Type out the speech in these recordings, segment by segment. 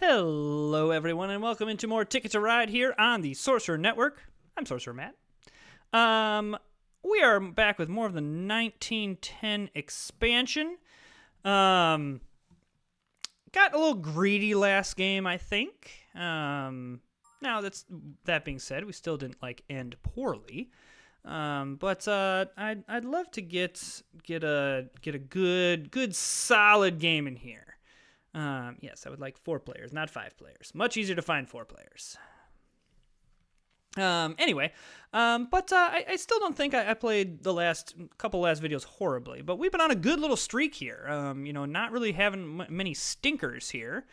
Hello, everyone, and welcome into more Ticket to Ride here on the Sorcerer Network. I'm Sorcerer Matt. We are back with more of the 1910 expansion. Got a little greedy last game, I think. Now that being said, we still didn't end poorly. But I'd love to get a good solid game in here. Yes, I would like 4 players, not 5 players. Much easier to find 4 players. Anyway, I still don't think I played the last videos horribly, but we've been on a good little streak here. Not really having many stinkers here,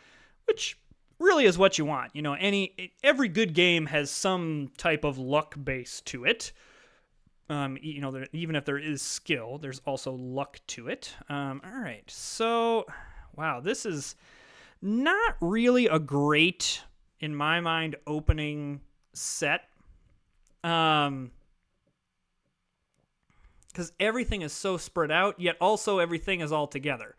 which really is what you want. Every good game has some type of luck base to it. Even if there is skill, there's also luck to it. All right, so wow, this is not really a great, in my mind, opening set. Because everything is so spread out, yet also everything is all together.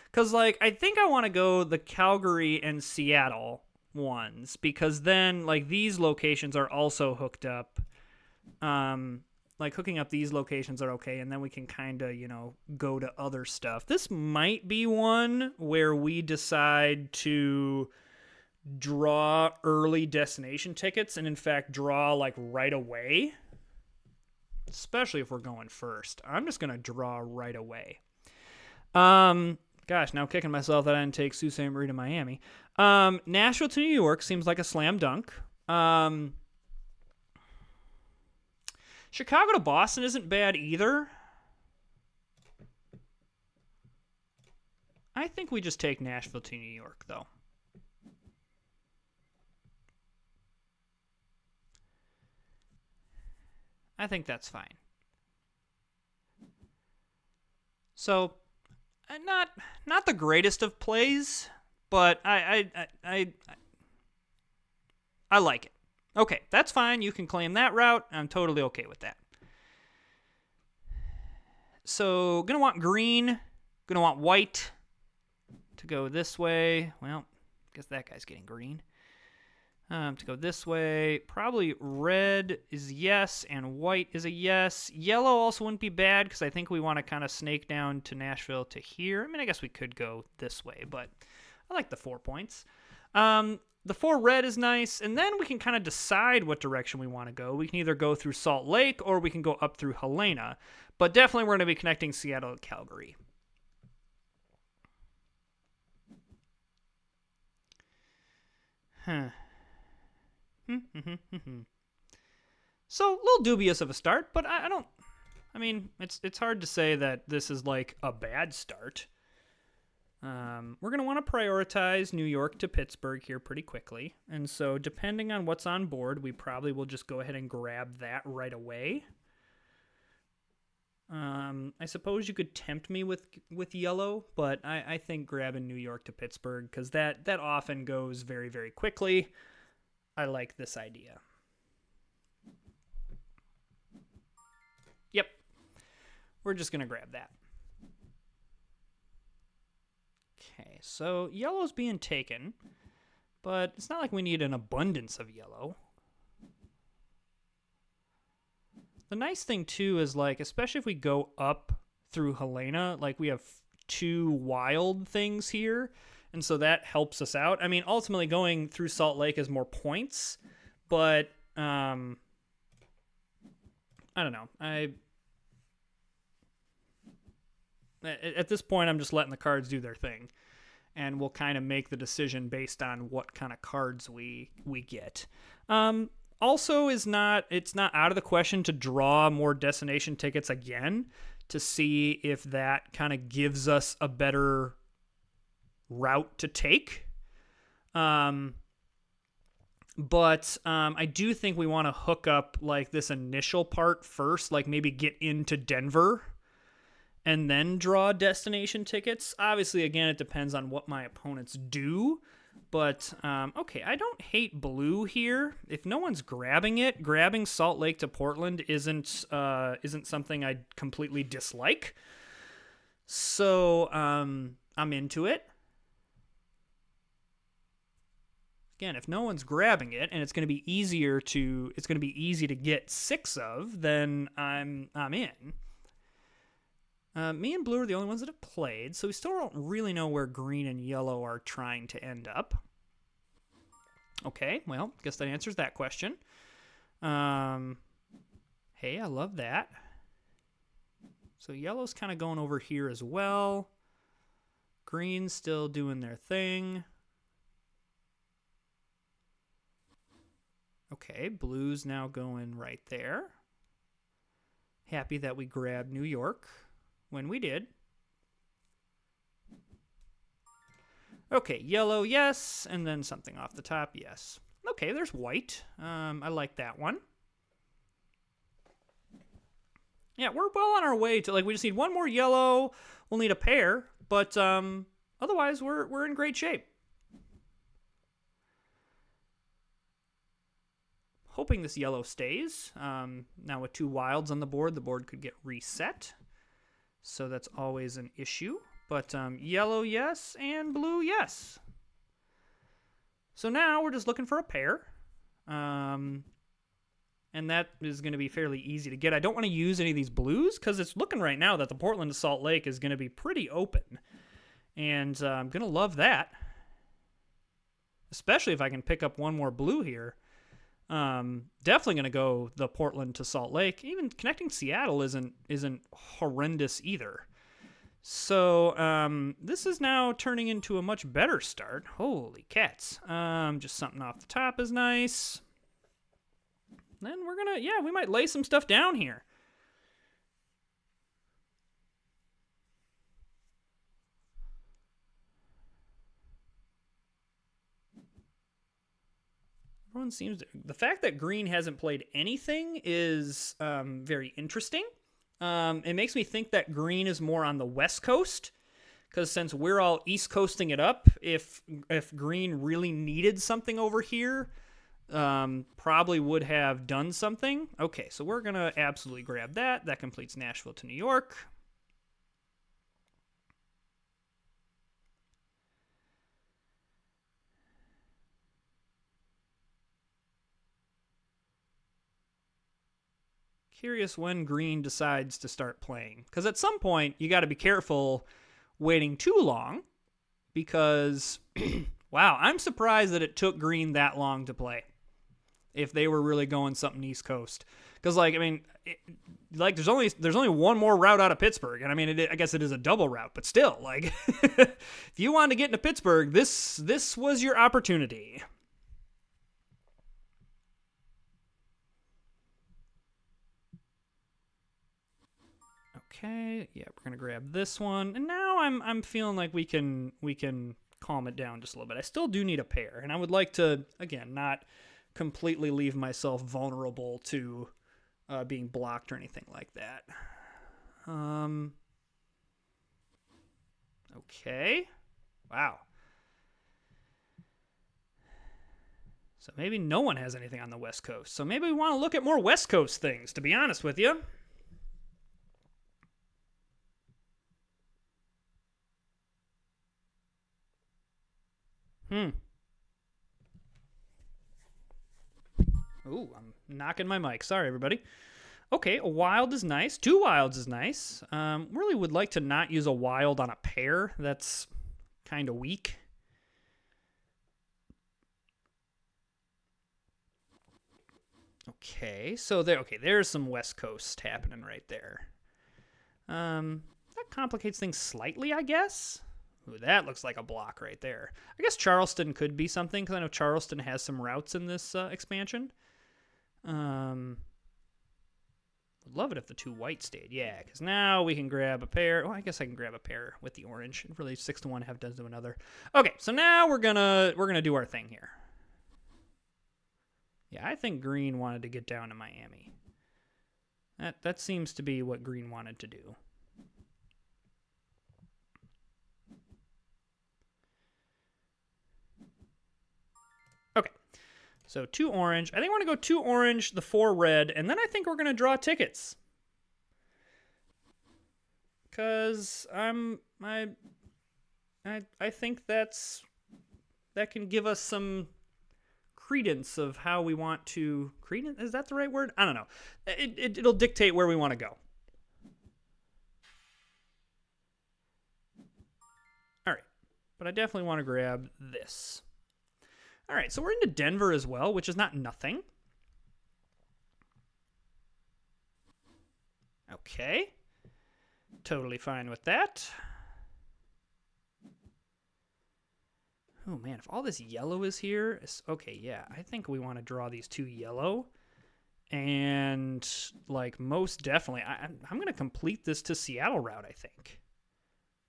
Because, I think I want to go the Calgary and Seattle ones, because then, these locations are also hooked up. Hooking up these locations are okay, and then we can kind of, go to other stuff. This might be one where we decide to draw early destination tickets, and in fact draw, right away. Especially if we're going first. I'm just going to draw right away. Gosh, now kicking myself that I didn't take Sault Ste. Marie to Miami. Nashville to New York seems like a slam dunk. Chicago to Boston isn't bad either. I think we just take Nashville to New York, though. I think that's fine. So, not the greatest of plays, but I like it. Okay, that's fine. You can claim that route. I'm totally okay with that. So, gonna want green. Gonna want white to go this way. Well, I guess that guy's getting green. To go this way. Probably red is yes, and white is a yes. Yellow also wouldn't be bad, because I think we want to kind of snake down to Nashville to here. I mean, I guess we could go this way, but I like the 4 points. The 4 red is nice, and then we can kind of decide what direction we want to go. We can either go through Salt Lake, or we can go up through Helena. But definitely we're going to be connecting Seattle to Calgary. So, a little dubious of a start, but I mean, it's hard to say that this is a bad start. We're going to want to prioritize New York to Pittsburgh here pretty quickly. And so depending on what's on board, we probably will just go ahead and grab that right away. I suppose you could tempt me with yellow, but I think grabbing New York to Pittsburgh, because that often goes very, very quickly. I like this idea. Yep. We're just going to grab that. Okay, so yellow's being taken, but it's not like we need an abundance of yellow. The nice thing, too, is, especially if we go up through Helena, we have 2 wild things here, and so that helps us out. I mean, ultimately, going through Salt Lake is more points, but, I don't know. At this point, I'm just letting the cards do their thing, and we'll kind of make the decision based on what kind of cards we get. Also, it's not out of the question to draw more destination tickets again to see if that kind of gives us a better route to take. But I do think we want to hook up this initial part first, maybe get into Denver and then draw destination tickets. Obviously, again, it depends on what my opponents do. But, okay, I don't hate blue here. If no one's grabbing it, grabbing Salt Lake to Portland isn't something I completely dislike. So, I'm into it. Again, if no one's grabbing it and it's going to be easy to get 6 of, then I'm in. Me and blue are the only ones that have played, so we still don't really know where green and yellow are trying to end up. Okay, well, guess that answers that question. Hey, I love that. So yellow's kind of going over here as well. Green's still doing their thing. Okay, blue's now going right there. Happy that we grabbed New York when we did. Okay, yellow, yes, and then something off the top, yes. Okay, there's white. I like that one. Yeah, we're well on our way to, like, we just need one more yellow. We'll need a pair, but otherwise we're in great shape. Hoping this yellow stays. Now with 2 wilds on the board could get reset. So that's always an issue. But yellow, yes, and blue, yes. So now we're just looking for a pair. And that is going to be fairly easy to get. I don't want to use any of these blues because it's looking right now that the Portland to Salt Lake is going to be pretty open. And I'm going to love that. Especially if I can pick up one more blue here. Definitely going to go the Portland to Salt Lake. Even connecting Seattle isn't horrendous either. So this is now turning into a much better start. Holy cats. Just something off the top is nice. Then we're gonna, we might lay some stuff down here. Everyone seems to, the fact that green hasn't played anything is very interesting. It makes me think that green is more on the West Coast, because since we're all East Coasting it up, if green really needed something over here, probably would have done something. Okay, so we're going to absolutely grab that. That completes Nashville to New York. Curious when green decides to start playing. Because at some point, you got to be careful waiting too long. Because, wow, I'm surprised that it took green that long to play. If they were really going something East Coast. Because, like, I mean, there's only one more route out of Pittsburgh. And, I mean, I guess it is a double route. But still, like, if you wanted to get into Pittsburgh, this was your opportunity. Okay, yeah, we're gonna grab this one, and now I'm feeling like we can calm it down just a little bit. I still do need a pair, and I would like to, again, not completely leave myself vulnerable to being blocked or anything like that. Okay, wow. So maybe no one has anything on the West Coast. So maybe we want to look at more West Coast things, to be honest with you. Ooh, I'm knocking my mic. Sorry, everybody. Okay, a wild is nice. 2 wilds is nice. Really would like to not use a wild on a pair. That's kind of weak. Okay, so there's some West Coast happening right there. That complicates things slightly, I guess. Ooh, that looks like a block right there. I guess Charleston could be something, because I know Charleston has some routes in this expansion. Would love it if the 2 white stayed. Yeah, because now we can grab a pair. Well, I guess I can grab a pair with the orange. Really, 6 to 1, half dozen to another. Okay, so now we're gonna do our thing here. Yeah, I think green wanted to get down to Miami. That seems to be what green wanted to do. Okay, so 2 orange. I think we're going to go 2 orange, the 4 red, and then I think we're going to draw tickets. Because I think that can give us some credence of how we want to... Credence? Is that the right word? I don't know. It'll dictate where we want to go. All right. But I definitely want to grab this. All right, so we're into Denver as well, which is not nothing. Okay. Totally fine with that. Oh, man, if all this yellow is here... Okay, yeah, I think we want to draw these 2 yellow. And, like, most definitely... I'm going to complete this to Seattle route, I think,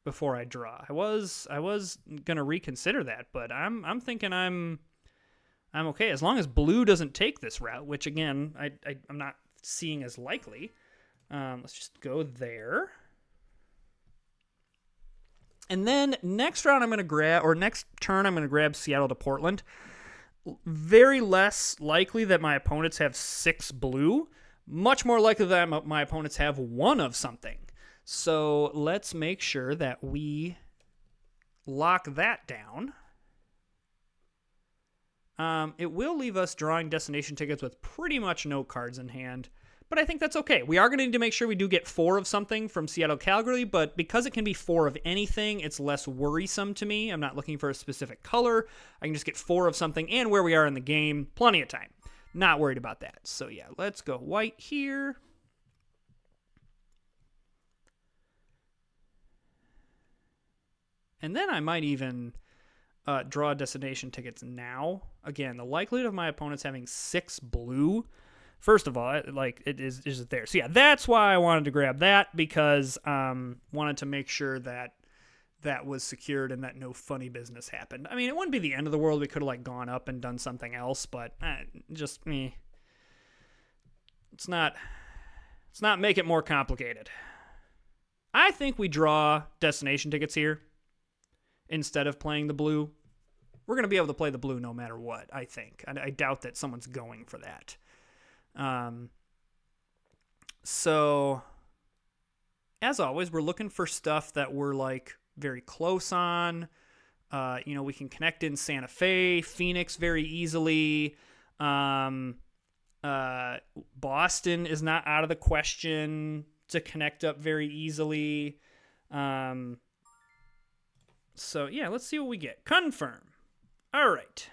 before I draw. I was going to reconsider that, but I'm thinking I'm okay. As long as blue doesn't take this route, which, again, I'm not seeing as likely. Let's just go there. And then next round I'm going to grab, or next turn I'm going to grab Seattle to Portland. Very less likely that my opponents have 6 blue. Much more likely that my opponents have 1 of something. So let's make sure that we lock that down. It will leave us drawing destination tickets with pretty much no cards in hand. But I think that's okay. We are going to need to make sure we do get 4 of something from Seattle Calgary, but because it can be 4 of anything, it's less worrisome to me. I'm not looking for a specific color. I can just get 4 of something, and where we are in the game, plenty of time. Not worried about that. So yeah, let's go white here. And then I might even draw destination tickets now. Again, the likelihood of my opponents having 6 blue... First of all, it is there. So yeah, that's why I wanted to grab that, because wanted to make sure that that was secured and that no funny business happened. I mean, it wouldn't be the end of the world. We could have gone up and done something else, but just me. Let's not make it more complicated. I think we draw destination tickets here instead of playing the blue. We're going to be able to play the blue no matter what, I think. I doubt that someone's going for that. So as always, we're looking for stuff that we're like very close on. We can connect in Santa Fe, Phoenix very easily. Boston is not out of the question to connect up very easily. So yeah, let's see what we get. Confirm. All right.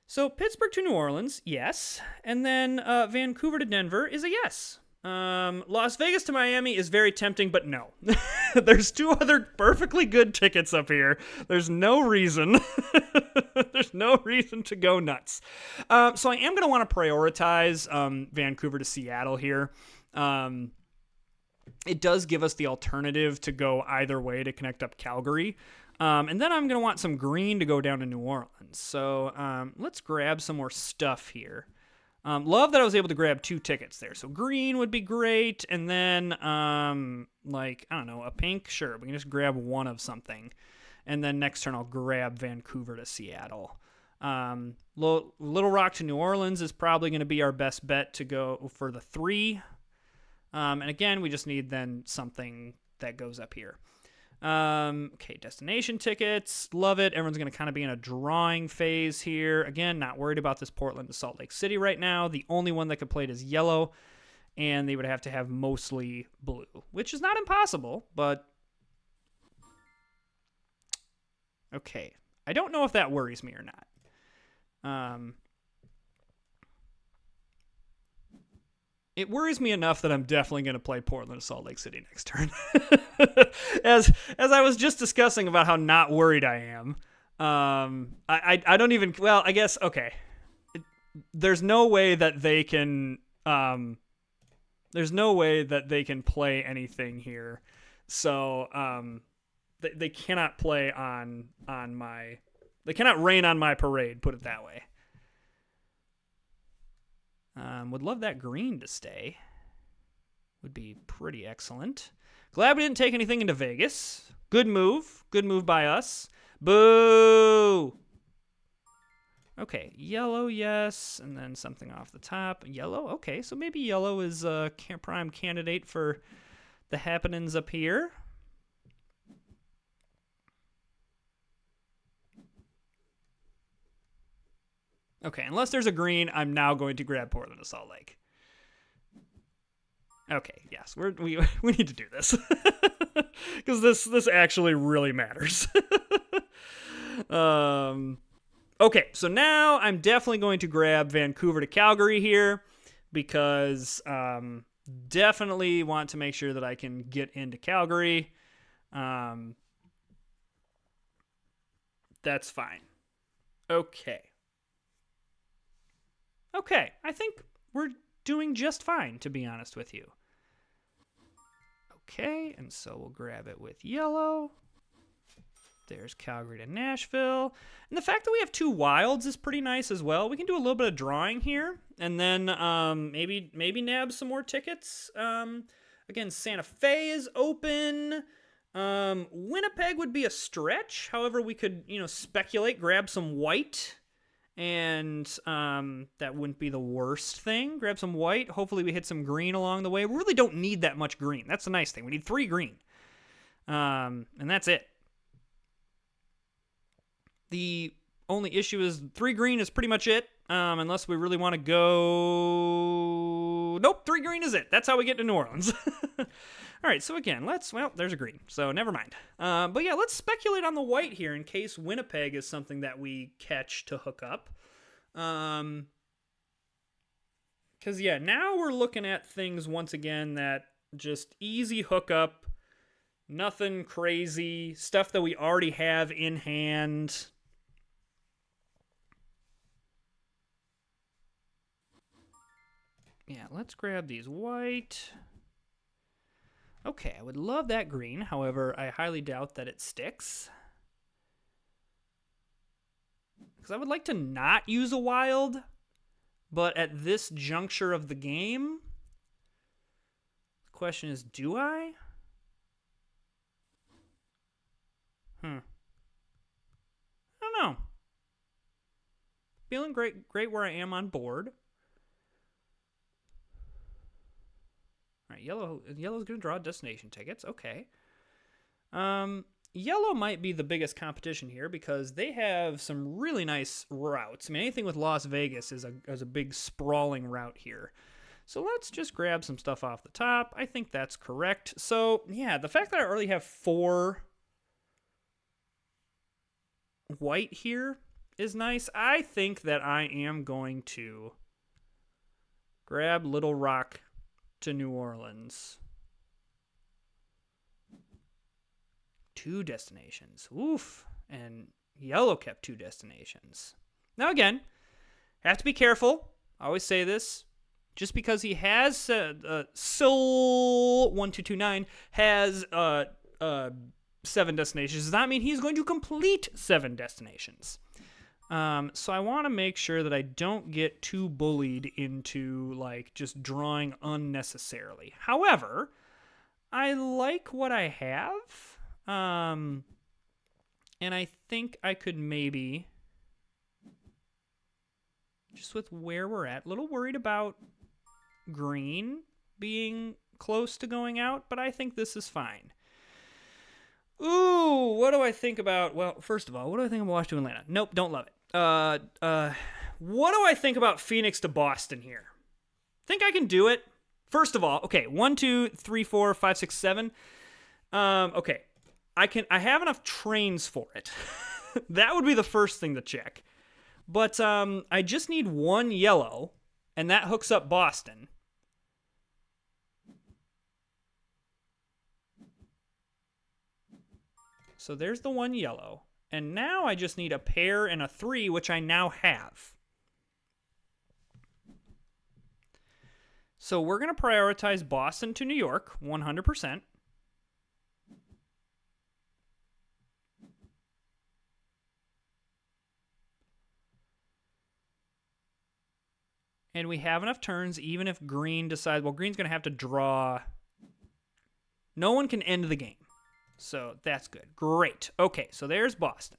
So Pittsburgh to New Orleans, yes. And then Vancouver to Denver is a yes. Las Vegas to Miami is very tempting, but no. There's 2 other perfectly good tickets up here. There's no reason. There's no reason to go nuts. So I am going to want to prioritize Vancouver to Seattle here. It does give us the alternative to go either way to connect up Calgary. And then I'm going to want some green to go down to New Orleans. So let's grab some more stuff here. Love that I was able to grab 2 tickets there. So green would be great. And then, I don't know, a pink? Sure, we can just grab 1 of something. And then next turn I'll grab Vancouver to Seattle. Little Rock to New Orleans is probably going to be our best bet to go for the 3. And again, we just need then something that goes up here. Okay, destination tickets. Love it. Everyone's going to kind of be in a drawing phase here. Again, not worried about this Portland to Salt Lake City right now. The only one that could play it is yellow, and they would have to have mostly blue, which is not impossible, but okay. I don't know if that worries me or not. It worries me enough that I'm definitely going to play Portland to Salt Lake City next turn. As I was just discussing about how not worried I am. I don't even, well, I guess, okay. There's no way that they can, play anything here. So, they cannot play they cannot rain on my parade, put it that way. Would love that green to stay. Would be pretty excellent. Glad we didn't take anything into Vegas. Good move. Good move by us. Boo! Okay, yellow, yes. And then something off the top. Yellow? Okay, so maybe yellow is a prime candidate for the happenings up here. Okay, unless there's a green, I'm now going to grab Portland to Salt Lake. Okay, yes, we need to do this because this actually really matters. Okay, so now I'm definitely going to grab Vancouver to Calgary here because definitely want to make sure that I can get into Calgary. That's fine. Okay. Okay, I think we're doing just fine, to be honest with you. Okay, and so we'll grab it with yellow. There's Calgary to Nashville. And the fact that we have 2 wilds is pretty nice as well. We can do a little bit of drawing here, and then maybe nab some more tickets. Again, Santa Fe is open. Winnipeg would be a stretch. However, we could, speculate, grab some white, and that wouldn't be the worst thing. Grab some white. Hopefully we hit some green along the way. We really don't need that much green. That's the nice thing. We need 3 green. And that's it. The only issue is 3 green is pretty much it, unless we really want to go... Nope, 3 green is it. That's how we get to New Orleans. All right, so again, well, there's a green, so never mind. But yeah, let's speculate on the white here in case Winnipeg is something that we catch to hook up. Because, yeah, now we're looking at things once again that just easy hookup, nothing crazy, stuff that we already have in hand. Yeah, let's grab these white. Okay, I would love that green. However, I highly doubt that it sticks. Because I would like to not use a wild, but at this juncture of the game, the question is, do I? I don't know. Feeling great where I am on board. All right, yellow's going to draw destination tickets. Okay. Yellow might be the biggest competition here because they have some really nice routes. I mean, anything with Las Vegas is a big sprawling route here. So let's just grab some stuff off the top. I think that's correct. So, yeah, the fact that I already have 4 white here is nice. I think that I am going to grab Little Rock to New Orleans. 2 destinations. Oof. And yellow kept 2 destinations. Now again, have to be careful. I always say this. Just because he has Soul 1229 has 7 destinations does not mean he's going to complete 7 destinations. So I want to make sure that I don't get too bullied into just drawing unnecessarily. However, I like what I have. And I think I could maybe, just with where we're at, a little worried about green being close to going out, but I think this is fine. Ooh, what do I think about, well, first of all, what do I think of Washington, Atlanta? Nope, don't love it. What do I think about Phoenix to Boston here? Think I can do it? First of all, okay, 1, 2, 3, 4, 5, 6, 7. Okay, I have enough trains for it. That would be the first thing to check. But I just need 1 yellow, and that hooks up Boston. So there's the 1 yellow. And now I just need a pair and a 3, which I now have. So we're going to prioritize Boston to New York, 100%. And we have enough turns, even if green decides, well, green's going to have to draw. No one can end the game. So that's good. Great. Okay, so there's Boston.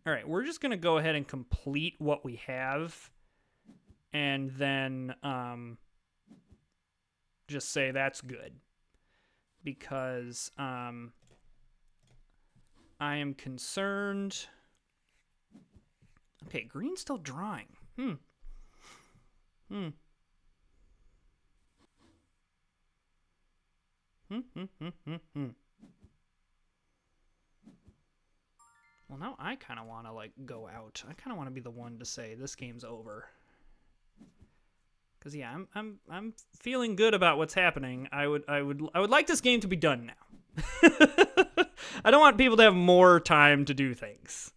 All right, we're just going to go ahead and complete what we have. And then just say that's good. Because I am concerned. Okay, green's still drawing. Well, now I kind of want to like go out. I kind of want to be the one to say this game's over. Cause yeah, I'm feeling good about what's happening. I would like this game to be done now. I don't want people to have more time to do things.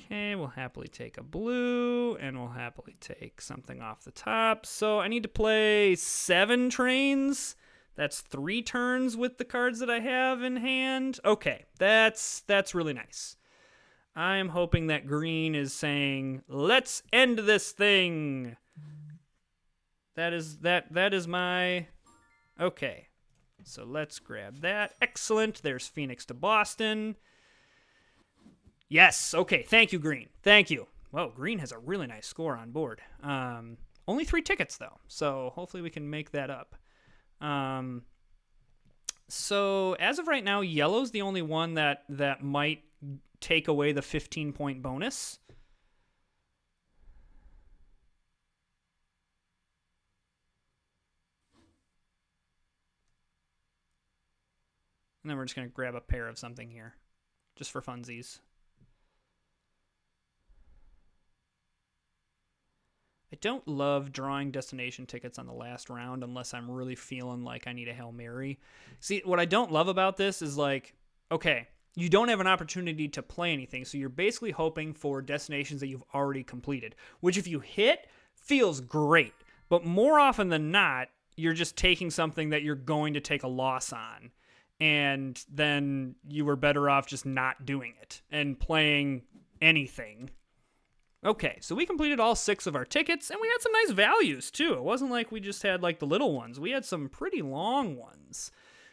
Okay, we'll happily take a blue, and we'll happily take something off the top. So I need to play 7 trains. That's 3 turns with the cards that I have in hand. Okay, that's really nice. I'm hoping that green is saying, let's end this thing. That is my... Okay, so let's grab that. Excellent. There's Phoenix to Boston. Yes. Okay. Thank you, green. Thank you. Whoa, green has a really nice score on board. Only 3 tickets, though, so hopefully we can make that up. So as of right now, yellow's the only one that might take away the 15-point bonus. And then we're just going to grab a pair of something here, just for funsies. I don't love drawing destination tickets on the last round unless I'm really feeling like I need a Hail Mary. See, what I don't love about this is like, okay, you don't have an opportunity to play anything, so you're basically hoping for destinations that you've already completed, which if you hit, feels great. But more often than not, you're just taking something that you're going to take a loss on. And then you were better off just not doing it and playing anything. Okay, so we completed all 6 of our tickets, and we had some nice values, too. It wasn't like we just had, like, the little ones. We had some pretty long ones.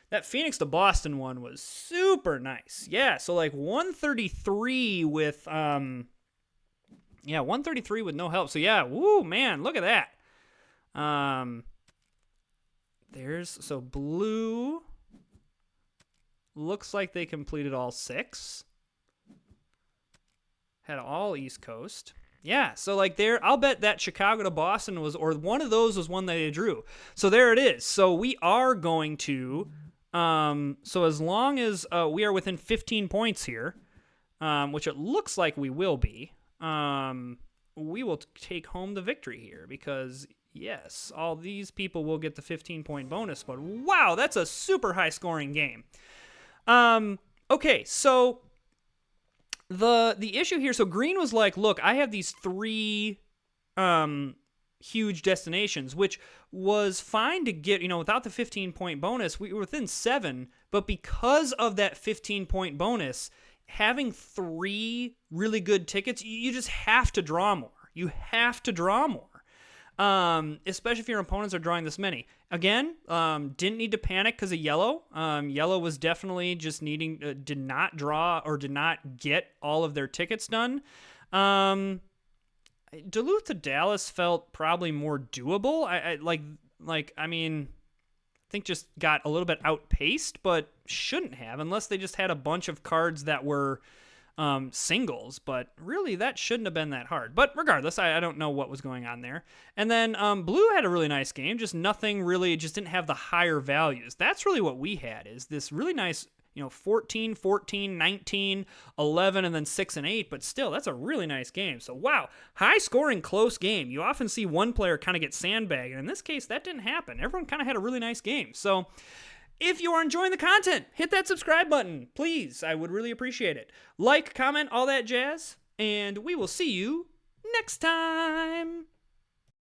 That Phoenix to Boston one was super nice. Yeah, so, like, 133 with, 133 with no help. So, yeah, woo, man, look at that. So blue looks like they completed all 6. Had all East Coast. Yeah, so like there, I'll bet that Chicago to Boston was, or one of those was one that they drew. So there it is. So we are going to, so as long as we are within 15 points here, which it looks like we will be, we will take home the victory here because, yes, all these people will get the 15-point bonus. But wow, that's a super high-scoring game. Okay, so... The issue here, so green was like, look, I have these 3 huge destinations, which was fine to get, without the 15-point bonus, we were within 7, but because of that 15-point bonus, having 3 really good tickets, you just have to draw more. You have to draw more. Especially if your opponents are drawing this many. Again, didn't need to panic because of yellow. Yellow was definitely just needing, did not draw or did not get all of their tickets done. Duluth to Dallas felt probably more doable. I think just got a little bit outpaced, but shouldn't have unless they just had a bunch of cards that were singles, but really that shouldn't have been that hard. But regardless, I don't know what was going on there. And then blue had a really nice game, just nothing really, just didn't have the higher values. That's really what we had, is this really nice, 14, 14, 19, 11, and then 6 and 8, but still, that's a really nice game. So wow, high scoring, close game. You often see one player kind of get sandbagged, and in this case, that didn't happen. Everyone kind of had a really nice game. So if you are enjoying the content, hit that subscribe button, please. I would really appreciate it. Like, comment, all that jazz, and we will see you next time.